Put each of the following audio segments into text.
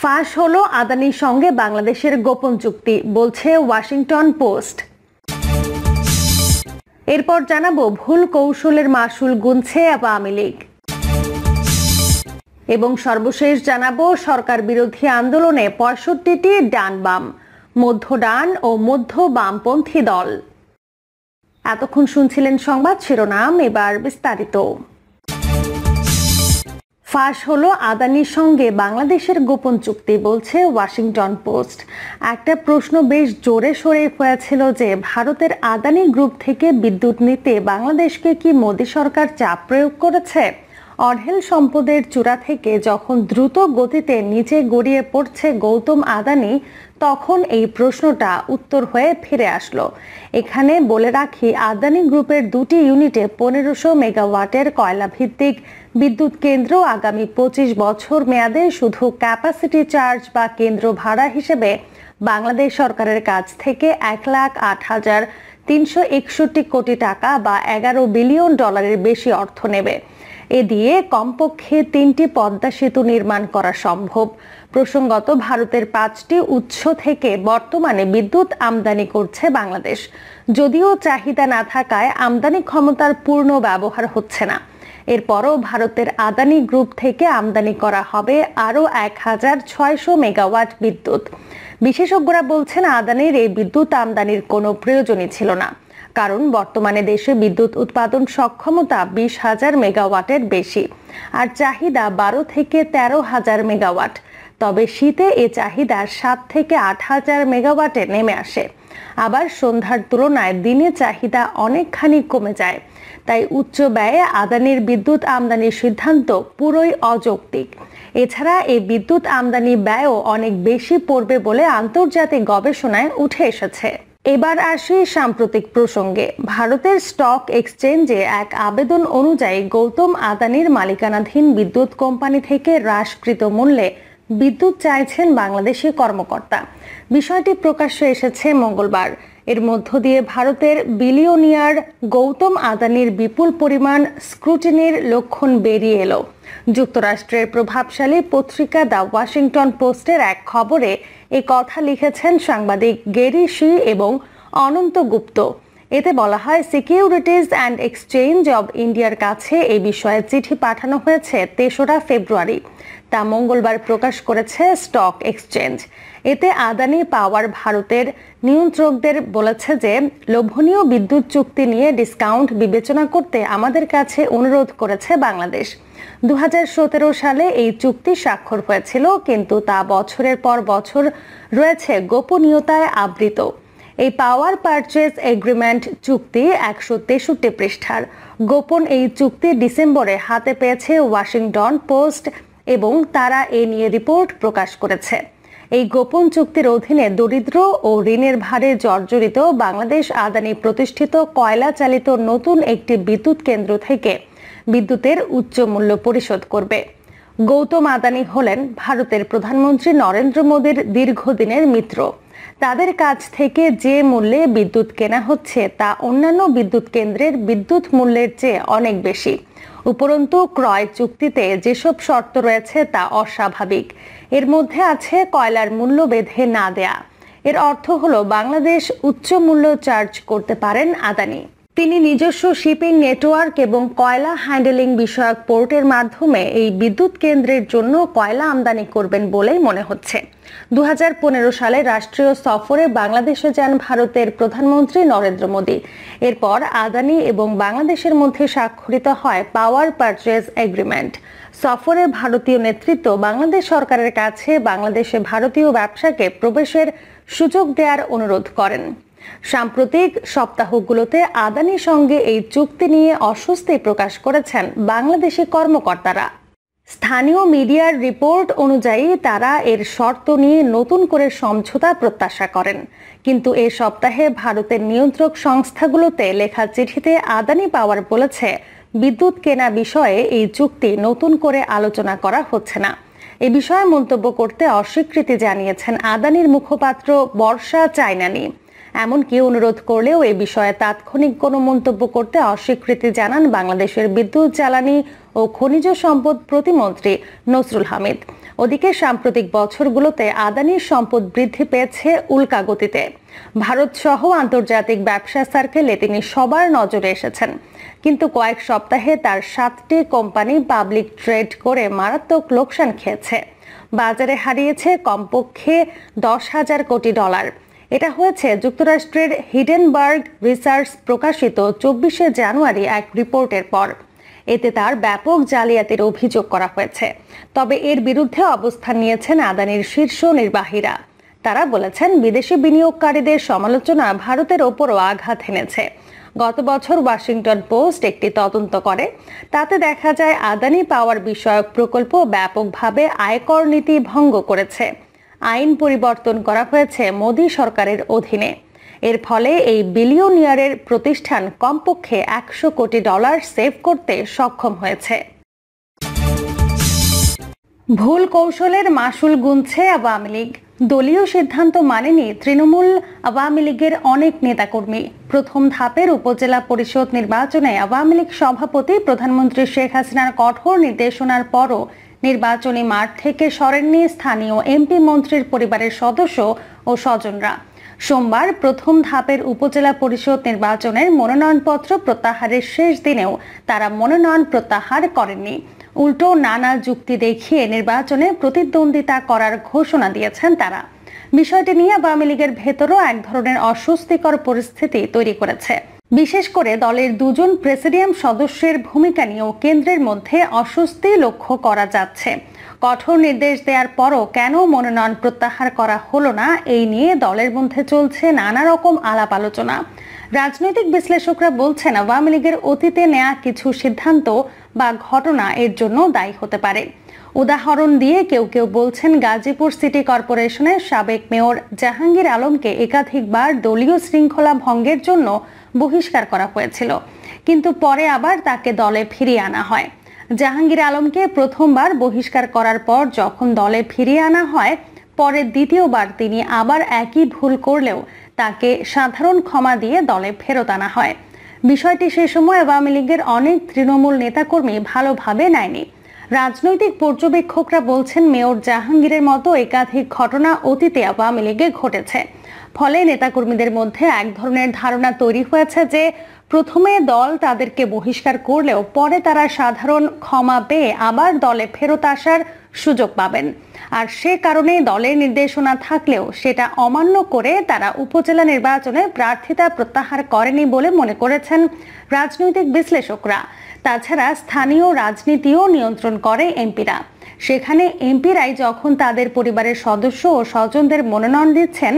ফাঁস হলো আদানির সঙ্গে বাংলাদেশের গোপন চুক্তি, বলছে ওয়াশিংটন পোস্ট। এরপর জানাবো ভুল কৌশলের মাসুল গুনছে আওয়ামী লীগ এবং সর্বশেষ জানাবো সরকার বিরোধী আন্দোলনে ৬৫টি ডান বাম, মধ্য ডান ও মধ্য বামপন্থী দল। এতক্ষণ শুনছিলেন সংবাদ শিরোনাম, এবার বিস্তারিত। ফাঁস হলো আদানির সঙ্গে বাংলাদেশের গোপন চুক্তি, বলছে ওয়াশিংটন পোস্ট। একটা প্রশ্ন বেশ জোরে সোরে হয়েছিল যে ভারতের আদানি গ্রুপ থেকে বিদ্যুৎ নিতে বাংলাদেশকে কি মোদী সরকার চাপ প্রয়োগ করেছে? অঢেল সম্পদের চূড়া থেকে যখন দ্রুত গতিতে নিচে গড়িয়ে পড়ছে গৌতম আদানি, তখন এই প্রশ্নটা উত্তর হয়ে ফিরে আসলো। এখানে বলে রাখি, আদানি গ্রুপের 2টি ইউনিটে 1500 মেগাওয়াটের কয়লা ভিত্তিক বিদ্যুৎ কেন্দ্র আগামী 25 বছর মেয়াদে শুধু ক্যাপাসিটি চার্জ বা কেন্দ্র ভাড়া হিসেবে বাংলাদেশ সরকারের কাছ থেকে 1,08,361 কোটি টাকা বা $11 বিলিয়ন বেশি অর্থ নেবে। এ দিয়ে কমপক্ষে 3টি পদ্মা সেতু নির্মাণ করা সম্ভব। প্রসঙ্গত, ভারতের 5টি উৎস থেকে বর্তমানে বিদ্যুৎ আমদানি করছে বাংলাদেশ। যদিও চাহিদা না থাকায় আমদানি ক্ষমতার পূর্ণ ব্যবহার হচ্ছে না। এরপরও ভারতের আদানি গ্রুপ থেকে আমদানি করা হবে আরও 1,600 মেগাওয়াট বিদ্যুৎ। বিশেষজ্ঞরা বলছেন, আদানির এই বিদ্যুৎ আমদানির কোনো প্রয়োজনই ছিল না, কারণ বর্তমানে দেশে বিদ্যুৎ উৎপাদন সক্ষমতা 20,000 মেগাওয়াটের বেশি, আর চাহিদা 12 থেকে 13,000 মেগাওয়াট। তবে শীতে এ চাহিদা 7 থেকে 8,000 মেগাওয়াটে নেমে আসে। আবার সন্ধ্যার তুলনায় দিনে চাহিদা অনেকখানি কমে যায়। তাই উচ্চ ব্যয়ে আদানির বিদ্যুৎ আমদানির সিদ্ধান্ত পুরোই অযৌক্তিক। এছাড়া এই বিদ্যুৎ আমদানি ব্যয়ও অনেক বেশি পড়বে বলে আন্তর্জাতিক গবেষণায় উঠে এসেছে। এবার আসি সাম্প্রতিক প্রসঙ্গে। ভারতের স্টক এক্সচেঞ্জে এক আবেদন অনুযায়ী গৌতম আদানির মালিকানাধীন বিদ্যুৎ কোম্পানি থেকে হ্রাসকৃত মূল্যে বিদ্যুৎ চাইছেন বাংলাদেশি কর্মকর্তা। বিষয়টি প্রকাশ্যে এসেছে মঙ্গলবার। এর মধ্য দিয়ে ভারতের বিলিয়নিয়ার গৌতম আদানির বিপুল পরিমাণ স্ক্রুটিনির লক্ষণ বেরিয়ে এলো। যুক্তরাষ্ট্রের প্রভাবশালী পত্রিকা দ্য ওয়াশিংটন পোস্টের এক খবরে এ কথা লিখেছেন সাংবাদিক গেরি শি এবং অনন্ত গুপ্ত। এতে বলা হয়, সিকিউরিটিজ অ্যান্ড এক্সচেঞ্জ অব ইন্ডিয়ার কাছে এই বিষয়ে চিঠি পাঠানো হয়েছে 3রা ফেব্রুয়ারি। তা মঙ্গলবার প্রকাশ করেছে স্টক এক্সচেঞ্জ। এতে আদানি পাওয়ার ভারতের নিয়ন্ত্রকদের বলেছে যে লোভনীয় বিদ্যুৎ চুক্তি নিয়ে ডিসকাউন্ট বিবেচনা করতে আমাদের কাছে অনুরোধ করেছে বাংলাদেশ। 2017 সালে এই চুক্তি স্বাক্ষর হয়েছিল, কিন্তু তা বছরের পর বছর রয়েছে গোপনীয়তায় আবৃত। এই পাওয়ার পারচেজ এগ্রিমেন্ট চুক্তি 163 পৃষ্ঠার। গোপন এই চুক্তি ডিসেম্বরে হাতে পেয়েছে ওয়াশিংটন পোস্ট এবং তারা এ নিয়ে রিপোর্ট প্রকাশ করেছে। এই গোপন চুক্তির অধীনে দরিদ্র ও ঋণের ভারে জর্জরিত বাংলাদেশ আদানি প্রতিষ্ঠিত কয়লা চালিত নতুন একটি বিদ্যুৎ কেন্দ্র থেকে বিদ্যুতের উচ্চ মূল্য পরিশোধ করবে। গৌতম আদানি হলেন ভারতের প্রধানমন্ত্রী নরেন্দ্র মোদীর দীর্ঘদিনের মিত্র। তাদের কাছ থেকে যে মূল্যে বিদ্যুৎ কেনা হচ্ছে তা অন্যান্য বিদ্যুৎ কেন্দ্রের বিদ্যুৎ মূল্যের চেয়ে অনেক বেশি। উপরন্তু ক্রয় চুক্তিতে যেসব শর্ত রয়েছে তা অস্বাভাবিক। এর মধ্যে আছে কয়লার মূল্য বেঁধে না দেয়া। এর অর্থ হলো বাংলাদেশ উচ্চ মূল্য চার্জ করতে পারেন আদানি। তিনি নিজস্ব শিপিং নেটওয়ার্ক এবং কয়লা হ্যান্ডেলিং বিষয়ক পোর্টের মাধ্যমে এই বিদ্যুৎ কেন্দ্রের জন্য কয়লা আমদানি করবেন বলেই মনে হচ্ছে। 2015 সালে রাষ্ট্রীয় সফরে বাংলাদেশে যান ভারতের প্রধানমন্ত্রী নরেন্দ্র মোদী। এরপর আদানি এবং বাংলাদেশের মধ্যে স্বাক্ষরিত হয় পাওয়ার পারচেজ এগ্রিমেন্ট। সফরে ভারতীয় নেতৃত্ব বাংলাদেশ সরকারের কাছে বাংলাদেশে ভারতীয় ব্যবসাকে প্রবেশের সুযোগ দেওয়ার অনুরোধ করেন। সাম্প্রতিক সপ্তাহগুলোতে আদানির সঙ্গে এই চুক্তি নিয়ে অস্বস্তি প্রকাশ করেছেন বাংলাদেশি কর্মকর্তারা। স্থানীয় মিডিয়ার রিপোর্ট অনুযায়ী তারা এর শর্ত নিয়ে নতুন করে সমঝোতা প্রত্যাশা করেন। কিন্তু এ সপ্তাহে ভারতের নিয়ন্ত্রক সংস্থাগুলোতে লেখা চিঠিতে আদানি পাওয়ার বলেছে, বিদ্যুৎ কেনা বিষয়ে এই চুক্তি নতুন করে আলোচনা করা হচ্ছে না। এ বিষয়ে মন্তব্য করতে অস্বীকৃতি জানিয়েছেন আদানির মুখপাত্র বর্ষা চাইনানি। এমনকি অনুরোধ করলেও এ বিষয়ে তাৎক্ষণিক কোনো মন্তব্য করতে অস্বীকৃতি জানান বাংলাদেশের বিদ্যুৎ, জ্বালানি ও খনিজ সম্পদ প্রতিমন্ত্রী নসরুল হামিদ। ওদিকে সাম্প্রতিক বছরগুলোতে আদানির সম্পদ বৃদ্ধি পেয়েছে উল্কা গতিতে। ভারত সহ আন্তর্জাতিক ব্যবসা সার্কেলে তিনি সবার নজরে এসেছেন, কিন্তু কয়েক সপ্তাহে তার 7টি কোম্পানি পাবলিক ট্রেড করে মারাত্মক লোকসান খেয়েছে। বাজারে হারিয়েছে কমপক্ষে 10,000 কোটি ডলার। এটা হয়েছে যুক্তরাষ্ট্রের হিডেনবার্গ রিসার্চ প্রকাশিত 24শে জানুয়ারি এক রিপোর্টের পর। এতে তার ব্যাপক জালিয়াতির অভিযোগ করা হয়েছে। তবে এর বিরুদ্ধে অবস্থান নিয়েছেন আদানির শীর্ষ নির্বাহীরা। তারা বলেছেন, বিদেশি বিনিয়োগকারীদের সমালোচনা ভারতের ওপরও আঘাত এনেছে। গত বছর ওয়াশিংটন পোস্ট একটি তদন্ত করে। তাতে দেখা যায় আদানি পাওয়ার বিষয়ক প্রকল্প ব্যাপকভাবে আয়কর নীতি ভঙ্গ করেছে। আইন পরিবর্তন করা হয়েছে মোদি সরকারের অধীনে। এর ফলে এই বিলিয়নিয়ারের প্রতিষ্ঠান কমপক্ষে 100 কোটি ডলার সেভ করতে সক্ষম হয়েছে। ভুল কৌশলের মাসুল গুনছে আওয়ামী লীগ। দলীয় সিদ্ধান্ত মানেনি তৃণমূল আওয়ামী লীগের অনেক নেতাকর্মী। প্রথম ধাপের উপজেলা পরিষদ নির্বাচনে আওয়ামী লীগ সভাপতি প্রধানমন্ত্রী শেখ হাসিনার কঠোর নির্দেশনার পরও নির্বাচনী মাঠ থেকে সরেননি স্থানীয় এমপি মন্ত্রীর পরিবারের সদস্য ও স্বজনরা। সোমবার প্রথম ধাপের উপজেলা পরিষদ নির্বাচনের মনোনয়নপত্র প্রত্যাহারের শেষ দিনেও তারা মনোনয়ন প্রত্যাহার করেননি। উল্টো নানা যুক্তি দেখিয়ে নির্বাচনে প্রতিদ্বন্দ্বিতা করার ঘোষণা দিয়েছেন তারা। বিষয়টি নিয়ে আওয়ামী লীগের ভেতরও এক ধরনের অস্বস্তিকর পরিস্থিতি তৈরি করেছে। বিশেষ করে দলের 2 জন প্রেসিডিয়াম সদস্যের ভূমিকা নিয়েও কেন্দ্রের মধ্যে অস্বস্তি লক্ষ্য করা যাচ্ছে। কঠোর নির্দেশ দেওয়ার পরও কেন মনোনয়ন প্রত্যাহার করা হলো না, এই নিয়ে দলের মধ্যে চলছে নানা রকম আলাপ আলোচনা। রাজনৈতিক বিশ্লেষকরা বলছেন, আওয়ামী লীগের অতীতে নেওয়া কিছু সিদ্ধান্ত বা ঘটনা এর জন্য দায়ী হতে পারে। উদাহরণ দিয়ে কেউ কেউ বলছেন, গাজীপুর সিটি কর্পোরেশনের সাবেক মেয়র জাহাঙ্গীর আলমকে একাধিকবার দলীয় শৃঙ্খলা ভঙ্গের জন্য বহিষ্কার করা হয়েছিল, কিন্তু পরে আবার তাকে দলে ফিরিয়ে আনা হয়। জাহাঙ্গীর আলমকে প্রথমবার বহিষ্কার করার পর যখন দলে ফিরিয়ে আনা হয়, পরে দ্বিতীয়বার তিনি আবার একই ভুল করলেও তাকে সাধারণ ক্ষমা দিয়ে দলে ফেরত আনা হয়। বিষয়টি সে সময় আওয়ামী লীগের অনেক তৃণমূল নেতাকর্মী ভালোভাবে নেয়নি। রাজনৈতিক পর্যবেক্ষকরা বলছেন, মেয়র জাহাঙ্গীরের মতো একাধিক ঘটনা অতীতে আওয়ামী লীগে ঘটেছে। ফলে নেতাকর্মীদের মধ্যে এক ধরনের ধারণা তৈরি হয়েছে যে প্রথমে দল তাদেরকে বহিষ্কার করলেও পরে তারা সাধারণ ক্ষমা পেয়ে আবার দলে ফেরত আসার সুযোগ পাবেন। আর সে কারণে দলের নির্দেশনা থাকলেও সেটা অমান্য করে তারা উপজেলা নির্বাচনে প্রার্থিতা প্রত্যাহার করেনি বলে মনে করেছেন রাজনৈতিক বিশ্লেষকরা। তাছাড়া স্থানীয় রাজনীতিও নিয়ন্ত্রণ করে এমপিরা। সেখানে এমপিরাই যখন তাদের পরিবারের সদস্য ও স্বজনদের মনোনয়ন দিচ্ছেন,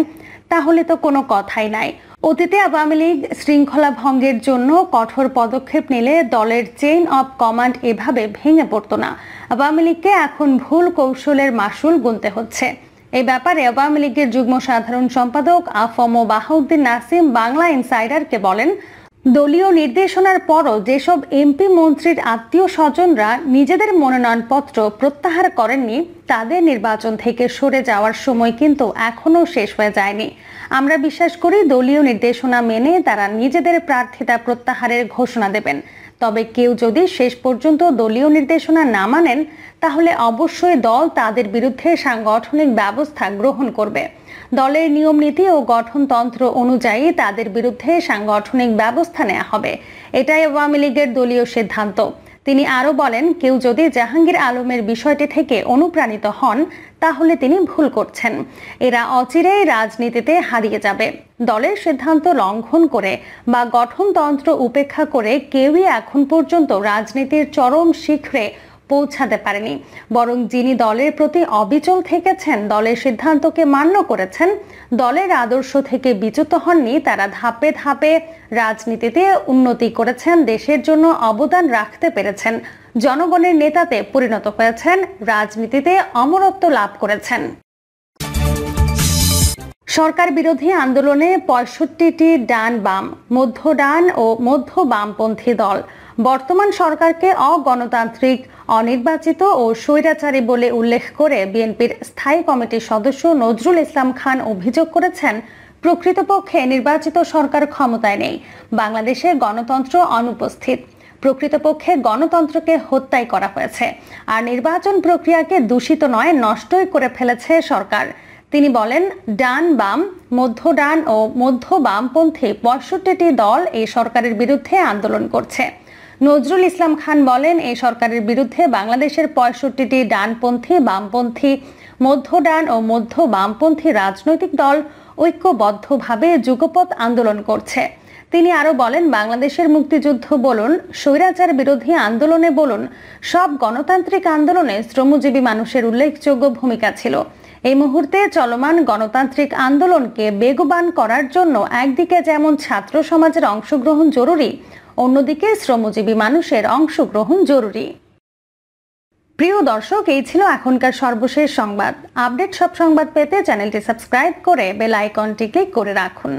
তাহলে তো কোনো কথাই নাই। অতীতে আওয়ামী লীগ শৃঙ্খলা ভঙ্গের জন্য কঠোর পদক্ষেপ নিলে দলের চেইন অব কমান্ড এভাবে ভেঙে পড়তো না। আওয়ামী লীগকে এখন ভুল কৌশলের মাসুল গুনতে হচ্ছে। এই ব্যাপারে আওয়ামী লীগের যুগ্ম সাধারণ সম্পাদক আফম বাহাউদ্দিন নাসিম বাংলা ইনসাইডারকে বলেন, দলীয় নির্দেশনার পরও যেসব এমপি মন্ত্রীর আত্মীয় স্বজনরা নিজেদের মনোনয়নপত্র প্রত্যাহার করেননি, তাদের নির্বাচন থেকে সরে যাওয়ার সময় কিন্তু এখনো শেষ হয়ে যায়নি। আমরা বিশ্বাস করি দলীয় নির্দেশনা মেনে তারা নিজেদের প্রার্থিতা প্রত্যাহারের ঘোষণা দেবেন। তবে কেউ যদি শেষ পর্যন্ত দলীয় নির্দেশনা না মানেন, তাহলে অবশ্যই দল তাদের বিরুদ্ধে সাংগঠনিক ব্যবস্থা গ্রহণ করবে। দলের নিয়ম নীতি ও গঠনতন্ত্র অনুযায়ী তাদের বিরুদ্ধে সাংগঠনিক ব্যবস্থা নেওয়া হবে। এটাই আওয়ামী লীগের দলীয় সিদ্ধান্ত। তিনি আরো বলেন, কেউ যদি জাহাঙ্গীর আলমের বিষয়টি থেকে অনুপ্রাণিত হন, তাহলে তিনি ভুল করছেন। এরা অচিরেই রাজনীতিতে হারিয়ে যাবে। দলের সিদ্ধান্ত লঙ্ঘন করে বা গঠনতন্ত্র উপেক্ষা করে কেউই এখন পর্যন্ত রাজনীতির চরম শিখরে পৌঁছাতে পারেনি। বরং যিনি দলের প্রতি অবিচল থেকেছেন, দলের সিদ্ধান্তকে মান্য করেছেন, দলের আদর্শ থেকে বিচ্যুত হননি, তারা ধাপে ধাপে রাজনীতিতে উন্নতি করেছেন, দেশের জন্য অবদান রাখতে পেরেছেন, জনগণের নেতাতে পরিণত হয়েছেন, রাজনীতিতে অমরত্ব লাভ করেছেন। সরকার বিরোধী আন্দোলনে 65টি ডান বাম, মধ্য ডান ও মধ্য বামপন্থী দল বর্তমান সরকারকে অগণতান্ত্রিক, অনির্বাচিত ও স্বৈরাচারী বলে উল্লেখ করে বিএনপির স্থায়ী কমিটির সদস্য নজরুল ইসলাম খান অভিযোগ করেছেন, প্রকৃতপক্ষে নির্বাচিত সরকার ক্ষমতায় নেই, বাংলাদেশে গণতন্ত্র অনুপস্থিত। প্রকৃতপক্ষে গণতন্ত্রকে হত্যাই করা হয়েছে, আর নির্বাচন প্রক্রিয়াকে দূষিত নয়, নষ্টই করে ফেলেছে সরকার। তিনি বলেন, ডান বাম, মধ্য ডান ও মধ্য বামপন্থী ৬৫টি দল এই সরকারের বিরুদ্ধে আন্দোলন করছে। নজরুল ইসলাম খান বলেন, এই সরকারের বিরুদ্ধে বাংলাদেশের ৬৫টি ডানপন্থী, বামপন্থী, মধ্য ডান ও মধ্য বামপন্থী রাজনৈতিক দল ঐক্যবদ্ধভাবে যুগপৎ আন্দোলন করছে। তিনি আরো বলেন, বাংলাদেশের মুক্তিযুদ্ধ বলুন, স্বৈরাচার বিরোধী আন্দোলনে বলুন, সব গণতান্ত্রিক আন্দোলনে শ্রমজীবী মানুষের উল্লেখযোগ্য ভূমিকা ছিল। এই মুহূর্তে চলমান গণতান্ত্রিক আন্দোলনকে বেগবান করার জন্য একদিকে যেমন ছাত্র সমাজের অংশগ্রহণ জরুরি, অন্যদিকে শ্রমজীবী মানুষের অংশগ্রহণ জরুরি। প্রিয় দর্শক, এই ছিল এখনকার সর্বশেষ সংবাদ। আপডেট সব সংবাদ পেতে চ্যানেলটি সাবস্ক্রাইব করে বেল আইকনটি ক্লিক করে রাখুন।